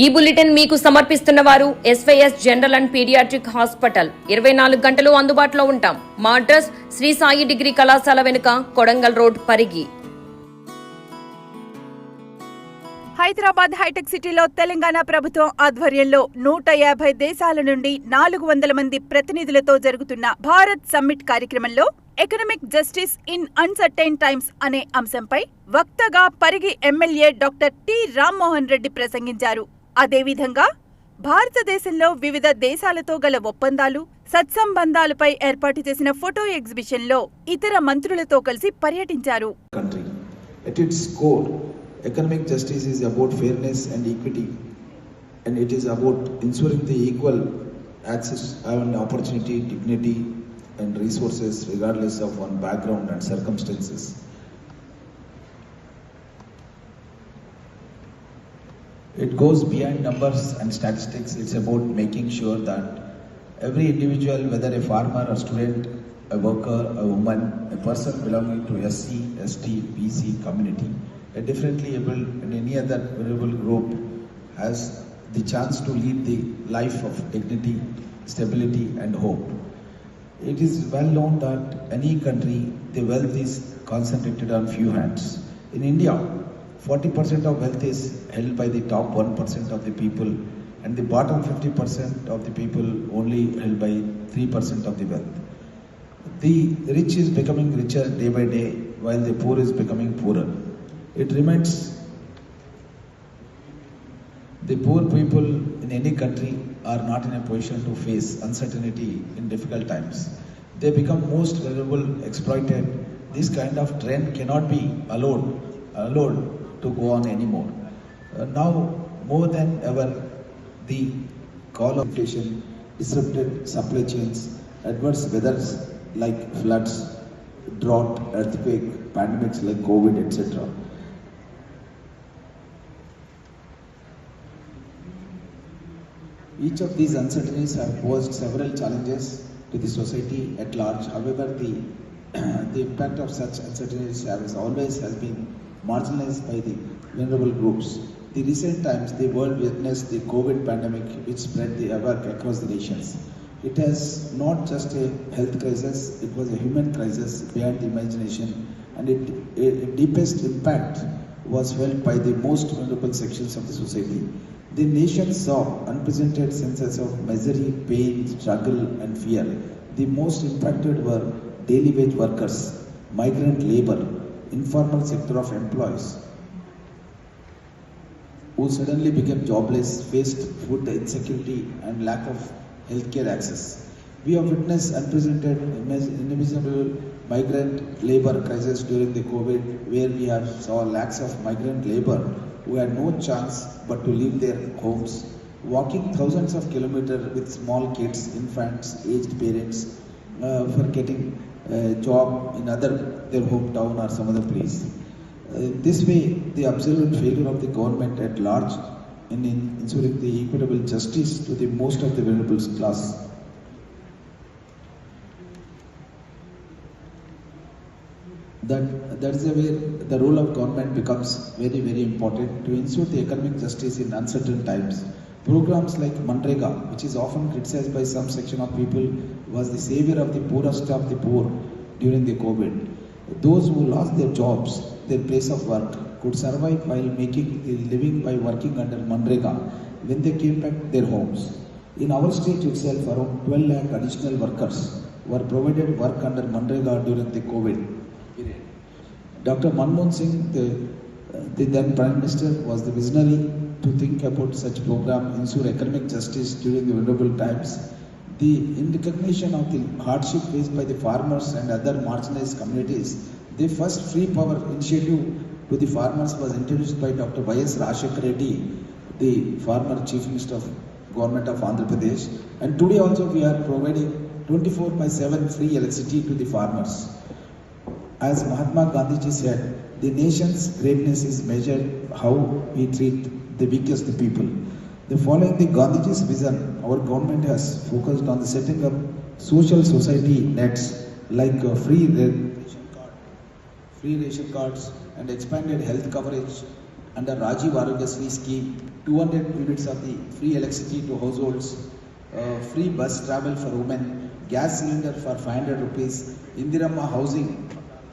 ఈ బులెటిన్ మీకు సమర్పిస్తున్న వారు SYS general and paediatric hospital 24 గంటలు అందుబాటులో ఉంటాం. మా అడ్రస్ శ్రీ సాయి డిగ్రీ కళాశాల వెనుక కొడంగల్ రోడ్ పరిగి. హైదరాబాద్ హైటెక్ సిటీలో తెలంగాణ ప్రభుత్వం ఆధ్వర్యంలో 150 దేశాల నుండి 400 మంది ప్రతినిధులతో జరుగుతున్న భారత్ సమ్మిట్ కార్యక్రమంలో economic justice in uncertain times అనే అంశంపై వక్తగా Parigi MLA doctor T Rammohan Reddy ప్రసంగించారు. అదేవిధంగా భారతదేశంలో వివిధ దేశాలతో గల ఒప్పందాలు, సత్సంబంధాలపై ఏర్పాటు చేసిన ఫోటో ఎగ్జిబిషన్లో ఇతర మంత్రులతో కలిసి పర్యటించారు. Economic justice is about fairness and equity, and it is about ensuring the equal access and opportunity, dignity and resources regardless of one's background and circumstances. It goes beyond numbers and statistics. It's about making sure that every individual, whether a farmer, a student, a worker, a woman, a person belonging to SC, ST, BC community, a differently able and any other vulnerable group has the chance to lead the life of dignity, stability and hope. It is well known that any country, the wealth is concentrated on few hands. In India, 40% of wealth is held by the top 1% of the people, and the bottom 50% of the people only held by 3% of the wealth. The rich is becoming richer day by day, while the poor is becoming poorer. It remains the poor people in any country are not in a position to face uncertainty in difficult times. They become most vulnerable, exploited. This kind of trend cannot be allowed to go on anymore. Now more than ever, the call of inflation, disrupted supply chains, adverse weathers like floods, drought, earthquake, pandemics like COVID, etc. Each of these uncertainties have posed several challenges to the society at large. However, the impact of such uncertainties has been marginalized by the vulnerable groups. The recent times, the world witnessed the COVID pandemic, which spread the havoc across the nations. It has not just a health crisis; it was a human crisis beyond the imagination, and its deepest impact was felt by the most vulnerable sections of the society. The nation saw unprecedented senses of misery, pain, struggle and fear. The most impacted were daily wage workers, migrant labor, informal sector of employees who suddenly became jobless, faced food insecurity and lack of healthcare access. We have witnessed unprecedented, inimaginable migrant labor crisis during the COVID, where we have saw lakhs of migrant labor who had no chance but to leave their homes, walking thousands of kilometers with small kids, infants, aged parents for getting a job in their hometown or some other place. This way, the absolute failure of the government at large in ensuring the equitable justice to the most of the vulnerable class. That's where the role of government becomes very, very important to ensure the economic justice in uncertain times. Programs like Manrega, which is often criticized by some section of people, was the savior of the poorest of the poor during the COVID. Those who lost their jobs, their place of work, could survive while making a living by working under Manrega when they came back to their homes. In our state itself, around 12 lakh additional workers were provided work under Manrega during the COVID period. Dr. Manmohan Singh, the then Prime Minister, was the visionary to think about such program, ensure economic justice during the vulnerable times. In recognition of the hardship faced by the farmers and other marginalized communities, the first free power initiative to the farmers was introduced by Dr. Y.S. Rajshekar Reddy, the former Chief Minister of Government of Andhra Pradesh. And today also we are providing 24/7 free electricity to the farmers. As Mahatma Gandhi ji said, the nation's greatness is measured how we treat the weakest people. Following the Gandhiji's vision, our government has focused on the setting up social society nets like free ration cards and expanded health coverage under Rajiv Arogyasri scheme 200 units of the free electricity to households, free bus travel for women, gas cylinder for 500 rupees, Indirama housing,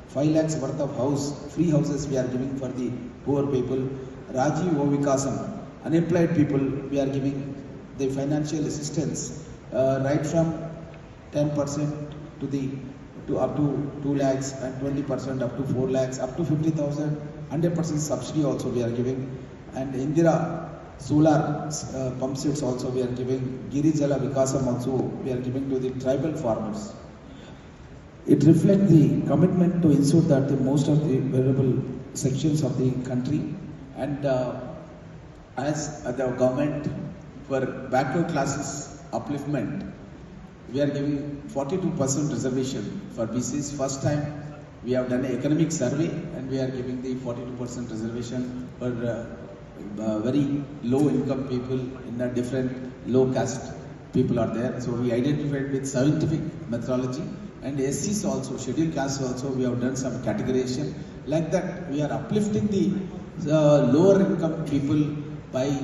5 lakhs worth of house, free houses we are giving for the poor people, Rajiv Ovikasam, unemployed people we are giving the financial assistance right from 10% to up to 2 lakhs and 20% up to 4 lakhs, up to 50,000, 100% subsidy also we are giving, and Indira solar pump sets also we are giving, Girijala Vikasam also we are giving to the tribal farmers. It reflects the commitment to ensure that the most of the vulnerable sections of the country, and as the government for backward classes upliftment, we are giving 42% reservation for BCs. First time we have done an economic survey and we are giving the 42% reservation for very low income people in a different low caste people are there. So we identified with scientific methodology, and SCs also, scheduled castes also, we have done some categorization. Like that we are uplifting the lower income people by